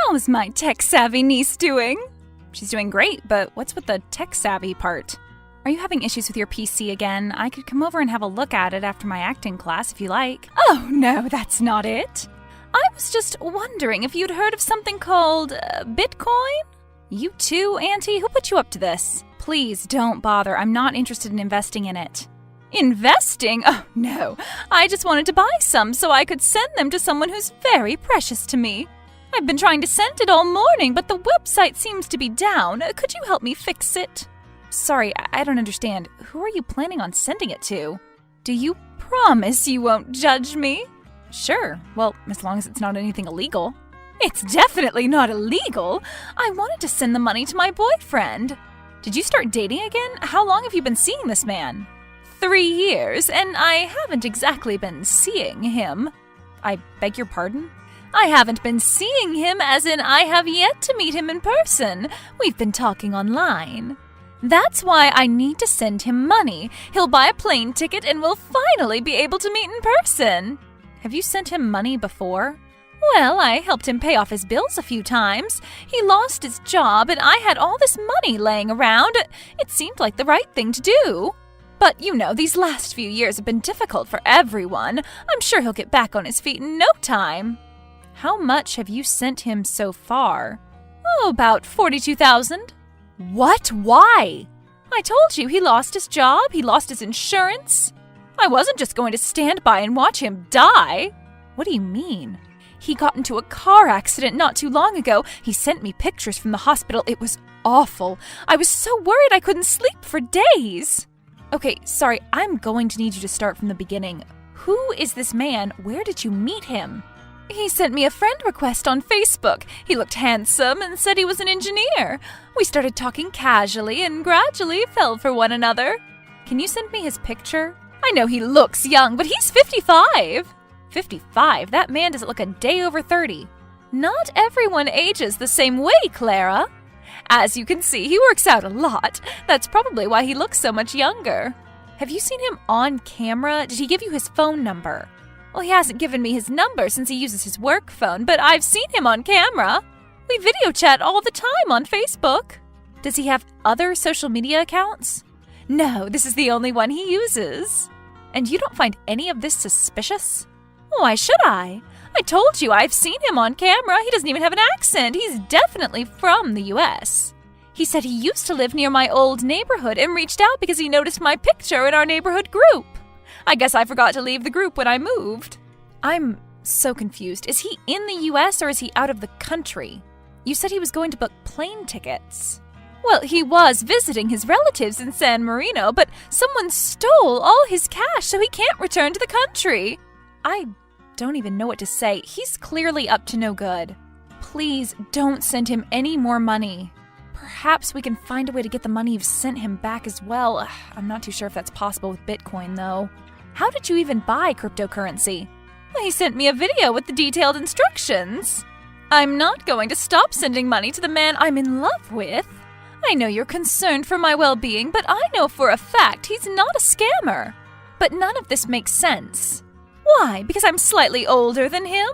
How's my tech-savvy niece doing? She's doing great, but what's with the tech-savvy part? Are you having issues with your PC again? I could come over and have a look at it after my acting class if you like. Oh, no, that's not it. I was just wondering if you'd heard of something called Bitcoin? You too, Auntie? Who put you up to this? Please don't bother. I'm not interested in investing in it. Investing? Oh, no. I just wanted to buy some so I could send them to someone who's very precious to me. I've been trying to send it all morning, but the website seems to be down. Could you help me fix it? Sorry, I don't understand. Who are you planning on sending it to? Do you promise you won't judge me? Sure. Well, as long as it's not anything illegal. It's definitely not illegal. I wanted to send the money to my boyfriend. Did you start dating again? How long have you been seeing this man? 3 years, and I haven't exactly been seeing him. I beg your pardon? I haven't been seeing him, as in I have yet to meet him in person. We've been talking online. That's why I need to send him money. He'll buy a plane ticket and we'll finally be able to meet in person. Have you sent him money before? Well, I helped him pay off his bills a few times. He lost his job and I had all this money laying around. It seemed like the right thing to do. But, you know, these last few years have been difficult for everyone. I'm sure he'll get back on his feet in no time. How much have you sent him so far? Oh, about 42,000. What? Why? I told you he lost his job, he lost his insurance. I wasn't just going to stand by and watch him die. What do you mean? He got into a car accident not too long ago. He sent me pictures from the hospital. It was awful. I was so worried I couldn't sleep for days. Okay, sorry, I'm going to need you to start from the beginning. Who is this man? Where did you meet him? He sent me a friend request on Facebook. He looked handsome and said he was an engineer. We started talking casually and gradually fell for one another. Can you send me his picture? I know he looks young, but he's 55. 55? That man doesn't look a day over 30. Not everyone ages the same way, Clara. As you can see, he works out a lot. That's probably why he looks so much younger. Have you seen him on camera? Did he give you his phone number? Well, he hasn't given me his number since he uses his work phone, but I've seen him on camera. We video chat all the time on Facebook. Does he have other social media accounts? No, this is the only one he uses. And you don't find any of this suspicious? Why should I? I told you I've seen him on camera. He doesn't even have an accent. He's definitely from the US. He said he used to live near my old neighborhood and reached out because he noticed my picture in our neighborhood group. I guess I forgot to leave the group when I moved. I'm so confused. Is he in the US or is he out of the country? You said he was going to book plane tickets. Well, he was visiting his relatives in San Marino, but someone stole all his cash so he can't return to the country. I don't even know what to say. He's clearly up to no good. Please don't send him any more money. Perhaps we can find a way to get the money you've sent him back as well. I'm not too sure if that's possible with Bitcoin, though. How did you even buy cryptocurrency? Well, he sent me a video with the detailed instructions. I'm not going to stop sending money to the man I'm in love with. I know you're concerned for my well-being, but I know for a fact he's not a scammer. But none of this makes sense. Why? Because I'm slightly older than him?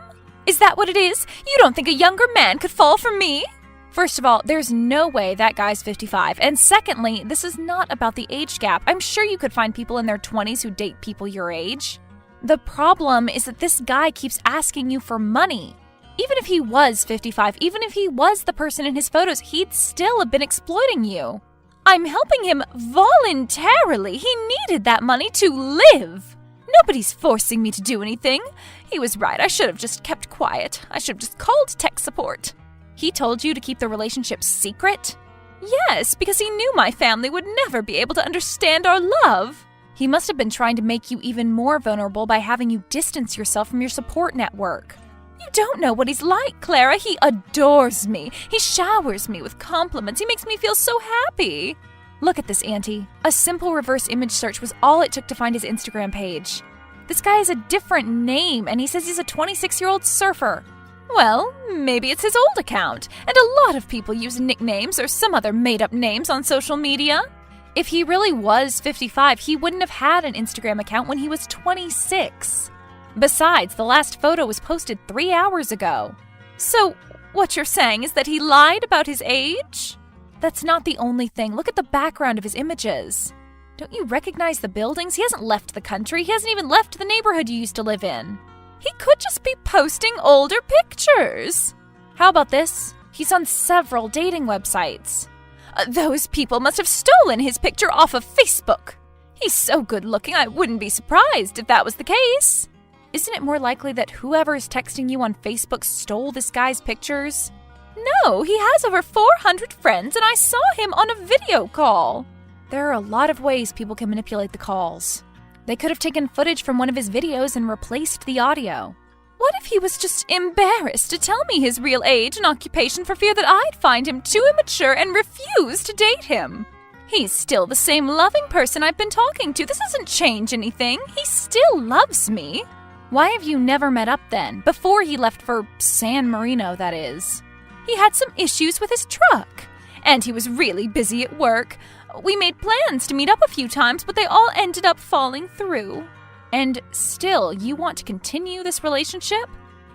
Is that what it is? You don't think a younger man could fall for me? First of all, there's no way that guy's 55. And secondly, this is not about the age gap. I'm sure you could find people in their 20s who date people your age. The problem is that this guy keeps asking you for money. Even if he was 55, even if he was the person in his photos, he'd still have been exploiting you. I'm helping him voluntarily. He needed that money to live. Nobody's forcing me to do anything. He was right. I should have just kept quiet. I should have just called tech support. He told you to keep the relationship secret? Yes, because he knew my family would never be able to understand our love. He must have been trying to make you even more vulnerable by having you distance yourself from your support network. You don't know what he's like, Clara. He adores me. He showers me with compliments. He makes me feel so happy. Look at this, Auntie. A simple reverse image search was all it took to find his Instagram page. This guy has a different name, and he says he's a 26-year-old surfer. Well, maybe it's his old account, and a lot of people use nicknames or some other made-up names on social media. If he really was 55, he wouldn't have had an Instagram account when he was 26. Besides, the last photo was posted 3 hours ago. So, What you're saying is that he lied about his age? That's not the only thing. Look at the background of his images. Don't you recognize the buildings? He hasn't left the country. He hasn't even left the neighborhood you used to live in. He could just be posting older pictures. How about this? He's on several dating websites. Those people must have stolen his picture off of Facebook. He's so good looking, I wouldn't be surprised if that was the case. Isn't it more likely that whoever is texting you on Facebook stole this guy's pictures? No, he has over 400 friends, and I saw him on a video call. There are a lot of ways people can manipulate the calls. They could have taken footage from one of his videos and replaced the audio. What if he was just embarrassed to tell me his real age and occupation for fear that I'd find him too immature and refuse to date him? He's still the same loving person I've been talking to. This doesn't change anything. He still loves me. Why have you never met up then? Before he left for San Marino, that is. He had some issues with his truck, and he was really busy at work. We made plans to meet up a few times, but they all ended up falling through. And still, you want to continue this relationship?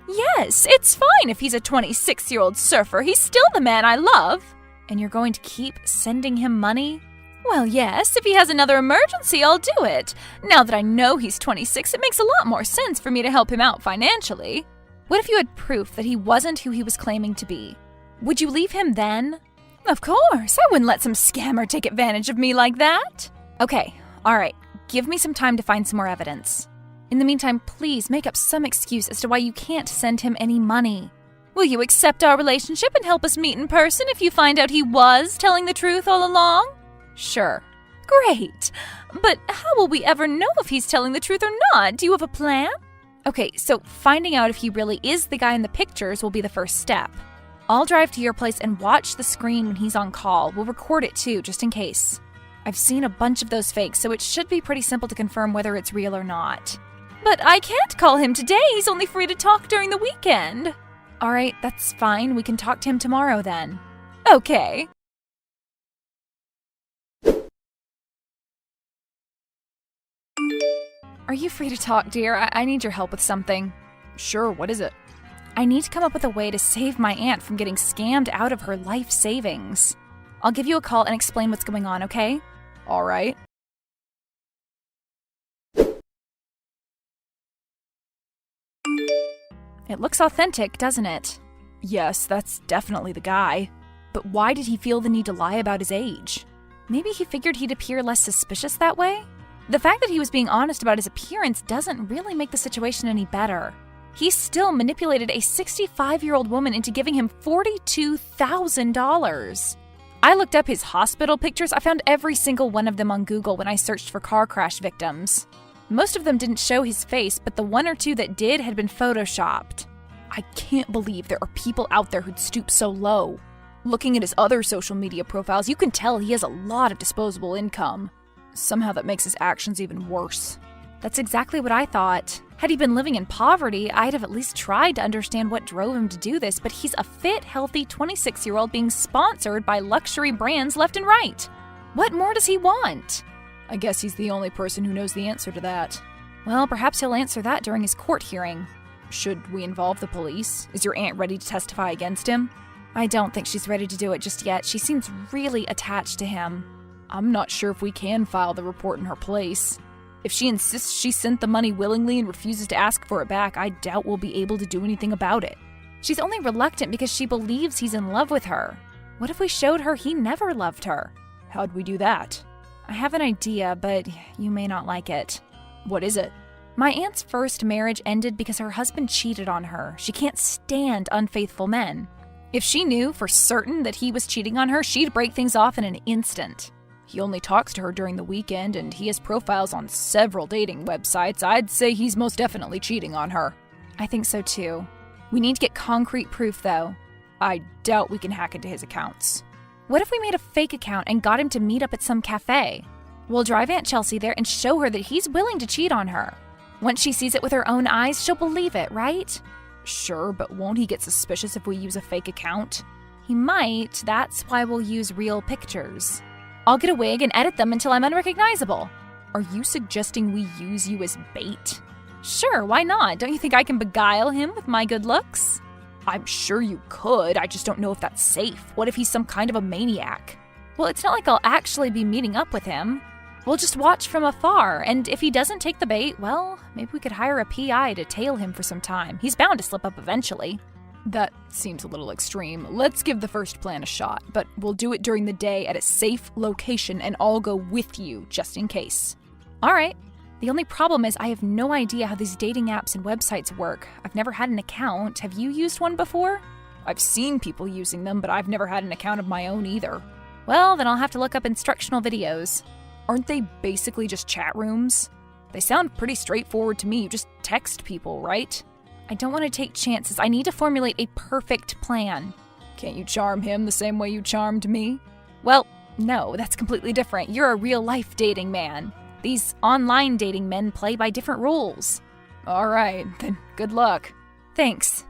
Yes, it's fine if he's a 26-year-old surfer. He's still the man I love. And you're going to keep sending him money? Well, yes, if he has another emergency, I'll do it. Now that I know he's 26, it makes a lot more sense for me to help him out financially. What if you had proof that he wasn't who he was claiming to be? Would you leave him then? Of course, I wouldn't let some scammer take advantage of me like that. Okay, all right, give me some time to find some more evidence. In the meantime, please make up some excuse as to why you can't send him any money. Will you accept our relationship and help us meet in person if you find out he was telling the truth all along? Sure. Great. But how will we ever know if he's telling the truth or not? Do you have a plan? Okay, so finding out if he really is the guy in the pictures will be the first step. I'll drive to your place and watch the screen when he's on call. We'll record it too, just in case. I've seen a bunch of those fakes, so it should be pretty simple to confirm whether it's real or not. But I can't call him today. He's only free to talk during the weekend. All right, that's fine. We can talk to him tomorrow then. Okay. Are you free to talk, dear? I need your help with something. Sure, what is it? I need to come up with a way to save my aunt from getting scammed out of her life savings. I'll give you a call and explain what's going on, okay? All right. It looks authentic, doesn't it? Yes, that's definitely the guy. But why did he feel the need to lie about his age? Maybe he figured he'd appear less suspicious that way? The fact that he was being honest about his appearance doesn't really make the situation any better. He still manipulated a 65-year-old woman into giving him $42,000. I looked up his hospital pictures. I found every single one of them on Google when I searched for car crash victims. Most of them didn't show his face, but the one or two that did had been photoshopped. I can't believe there are people out there who'd stoop so low. Looking at his other social media profiles, you can tell he has a lot of disposable income. Somehow that makes his actions even worse. That's exactly what I thought. Had he been living in poverty, I'd have at least tried to understand what drove him to do this, but he's a fit, healthy 26-year-old being sponsored by luxury brands left and right. What more does he want? I guess he's the only person who knows the answer to that. Well, perhaps he'll answer that during his court hearing. Should we involve the police? Is your aunt ready to testify against him? I don't think she's ready to do it just yet. She seems really attached to him. I'm not sure if we can file the report in her place. If she insists she sent the money willingly and refuses to ask for it back, I doubt we'll be able to do anything about it. She's only reluctant because she believes he's in love with her. What if we showed her he never loved her? How'd we do that? I have an idea, but you may not like it. What is it? My aunt's first marriage ended because her husband cheated on her. She can't stand unfaithful men. If she knew for certain that he was cheating on her, she'd break things off in an instant. He only talks to her during the weekend, and he has profiles on several dating websites. I'd say he's most definitely cheating on her. I think so too. We need to get concrete proof, though. I doubt we can hack into his accounts. What if we made a fake account and got him to meet up at some cafe? We'll drive Aunt Chelsea there and show her that he's willing to cheat on her. Once she sees it with her own eyes, she'll believe it, right? Sure, but won't he get suspicious if we use a fake account? He might. That's why we'll use real pictures. I'll get a wig and edit them until I'm unrecognizable. Are you suggesting we use you as bait? Sure, why not? Don't you think I can beguile him with my good looks? I'm sure you could, I just don't know if that's safe. What if he's some kind of a maniac? Well, it's not like I'll actually be meeting up with him. We'll just watch from afar, and if he doesn't take the bait, well, maybe we could hire a PI to tail him for some time. He's bound to slip up eventually. That seems a little extreme. Let's give the first plan a shot, but we'll do it during the day at a safe location and I'll go with you, just in case. All right. The only problem is I have no idea how these dating apps and websites work. I've never had an account. Have you used one before? I've seen people using them, but I've never had an account of my own either. Well, then I'll have to look up instructional videos. Aren't they basically just chat rooms? They sound pretty straightforward to me. You just text people, right? I don't want to take chances. I need to formulate a perfect plan. Can't you charm him the same way you charmed me? Well, no, that's completely different. You're a real-life dating man. These online dating men play by different rules. All right, then good luck. Thanks.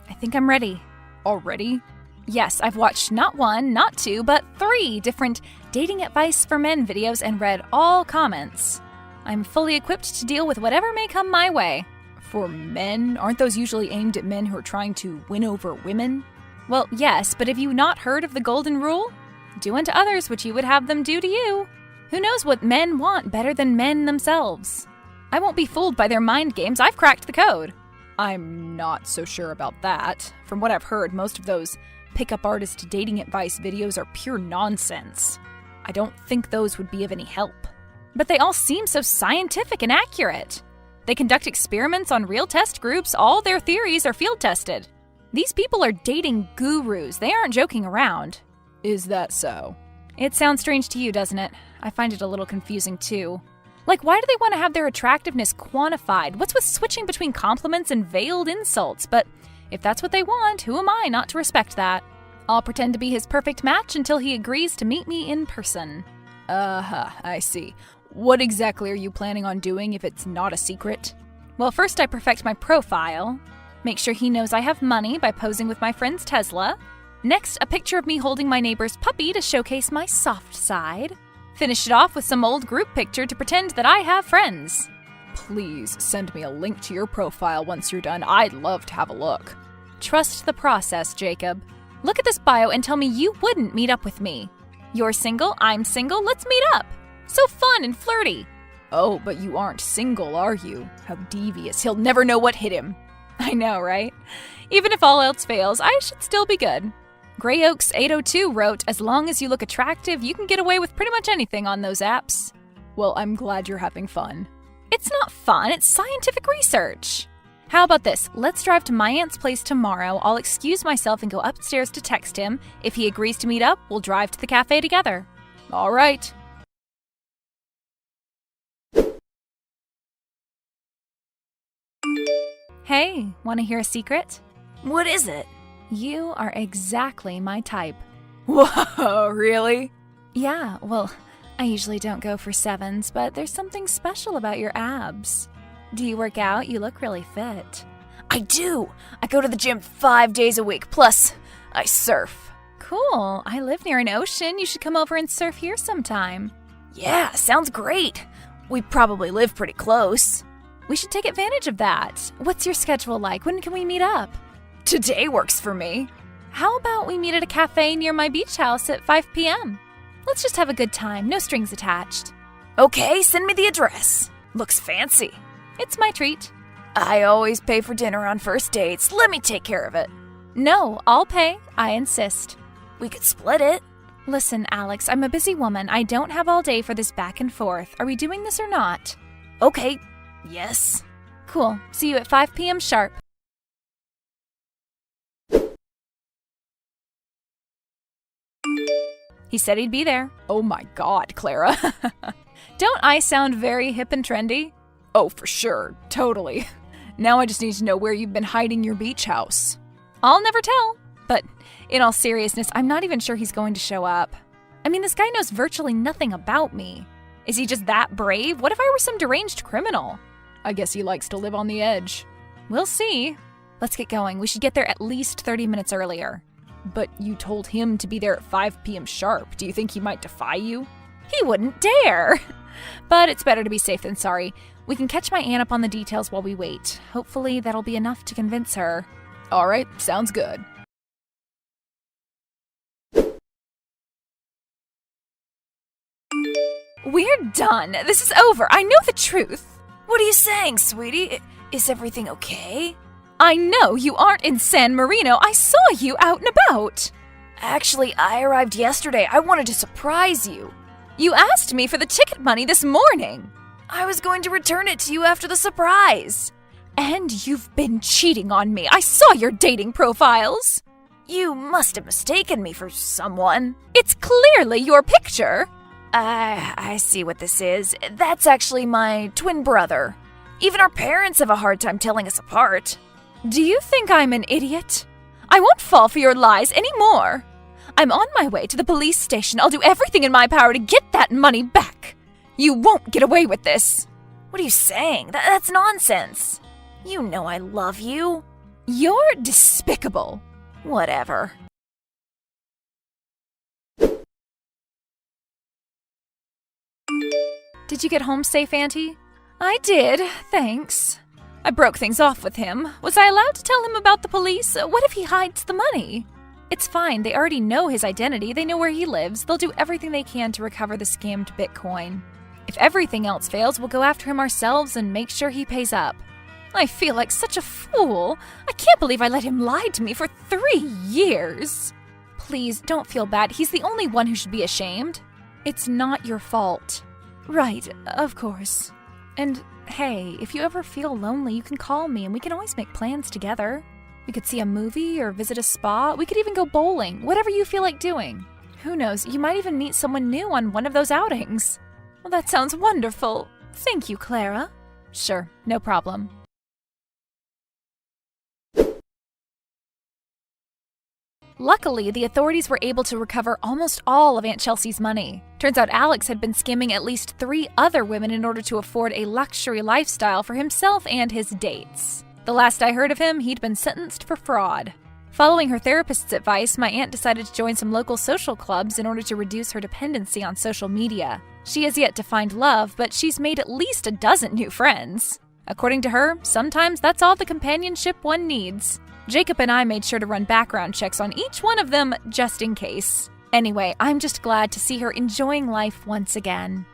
I think I'm ready. Already? Yes, I've watched not one, not two, but 3 different dating advice for men videos and read all comments. I'm fully equipped to deal with whatever may come my way. For men? Aren't those usually aimed at men who are trying to win over women? Well, yes, but have you not heard of the golden rule? Do unto others what you would have them do to you. Who knows what men want better than men themselves? I won't be fooled by their mind games. I've cracked the code. I'm not so sure about that. From what I've heard, most of those pickup artist dating advice videos are pure nonsense. I don't think those would be of any help. But they all seem so scientific and accurate. They conduct experiments on real test groups. All their theories are field tested. These people are dating gurus. They aren't joking around. Is that so? It sounds strange to you, doesn't it? I find it a little confusing, too. Like, why do they want to have their attractiveness quantified? What's with switching between compliments and veiled insults? But if that's what they want, who am I not to respect that? I'll pretend to be his perfect match until he agrees to meet me in person. I see. What exactly are you planning on doing if it's not a secret? Well, first I perfect my profile. Make sure he knows I have money by posing with my friend's Tesla. Next, a picture of me holding my neighbor's puppy to showcase my soft side. Finish it off with some old group picture to pretend that I have friends. Please send me a link to your profile once you're done. I'd love to have a look. Trust the process, Jacob. Look at this bio and tell me you wouldn't meet up with me. You're single, I'm single, let's meet up. So fun and flirty. Oh, but you aren't single, are you? How devious. He'll never know what hit him. I know, right? Even if all else fails, I should still be good. Gray Oaks 802 wrote, as long as you look attractive, you can get away with pretty much anything on those apps. Well, I'm glad you're having fun. It's not fun, it's scientific research. How about this? Let's drive to my aunt's place tomorrow. I'll excuse myself and go upstairs to text him. If he agrees to meet up, we'll drive to the cafe together. All right. Hey, want to hear a secret? What is it? You are exactly my type. Whoa, really? Yeah, well, I usually don't go for 7s, but there's something special about your abs. Do you work out? You look really fit. I do. I go to the gym 5 days a week, plus I surf. Cool. I live near an ocean. You should come over and surf here sometime. Yeah, sounds great. We probably live pretty close. We should take advantage of that. What's your schedule like? When can we meet up? Today works for me. How about we meet at a cafe near my beach house at 5 p.m.? Let's just have a good time, no strings attached. Okay, send me the address. Looks fancy. It's my treat. I always pay for dinner on first dates. Let me take care of it. No, I'll pay. I insist. We could split it. Listen, Alex, I'm a busy woman. I don't have all day for this back and forth. Are we doing this or not? Okay, yes. Cool. See you at 5 p.m. sharp. He said he'd be there. Oh my God, Clara. Don't I sound very hip and trendy? Oh, for sure. Totally. Now I just need to know where you've been hiding your beach house. I'll never tell. But in all seriousness, I'm not even sure he's going to show up. I mean, this guy knows virtually nothing about me. Is he just that brave? What if I were some deranged criminal? I guess he likes to live on the edge. We'll see. Let's get going. We should get there at least 30 minutes earlier. But you told him to be there at 5 p.m. sharp. Do you think he might defy you? He wouldn't dare. But it's better to be safe than sorry. We can catch my aunt up on the details while we wait. Hopefully that'll be enough to convince her. All right, sounds good. We're done. This is over. I know the truth. What are you saying, sweetie? Is everything okay? I know you aren't in San Marino. I saw you out and about. Actually, I arrived yesterday. I wanted to surprise you. You asked me for the ticket money this morning. I was going to return it to you after the surprise. And you've been cheating on me. I saw your dating profiles. You must have mistaken me for someone. It's clearly your picture. I see what this is. That's actually my twin brother. Even our parents have a hard time telling us apart. Do you think I'm an idiot? I won't fall for your lies anymore. I'm on my way to the police station. I'll do everything in my power to get that money back. You won't get away with this. What are you saying? That's nonsense. You know I love you. You're despicable. Whatever. Did you get home safe, Auntie? I did, thanks. I broke things off with him. Was I allowed to tell him about the police? What if he hides the money? It's fine, they already know his identity, they know where he lives. They'll do everything they can to recover the scammed Bitcoin. If everything else fails, we'll go after him ourselves and make sure he pays up. I feel like such a fool. I can't believe I let him lie to me for 3 years. Please, don't feel bad. He's the only one who should be ashamed. It's not your fault. Right, of course. And hey, if you ever feel lonely, you can call me and we can always make plans together. We could see a movie or visit a spa. We could even go bowling, whatever you feel like doing. Who knows, you might even meet someone new on one of those outings. Well, that sounds wonderful. Thank you, Clara. Sure, no problem. Luckily, the authorities were able to recover almost all of Aunt Chelsea's money. Turns out Alex had been scamming at least 3 other women in order to afford a luxury lifestyle for himself and his dates. The last I heard of him, he'd been sentenced for fraud. Following her therapist's advice, my aunt decided to join some local social clubs in order to reduce her dependency on social media. She has yet to find love, but she's made at least a dozen new friends. According to her, sometimes that's all the companionship one needs. Jacob and I made sure to run background checks on each one of them just in case. Anyway, I'm just glad to see her enjoying life once again.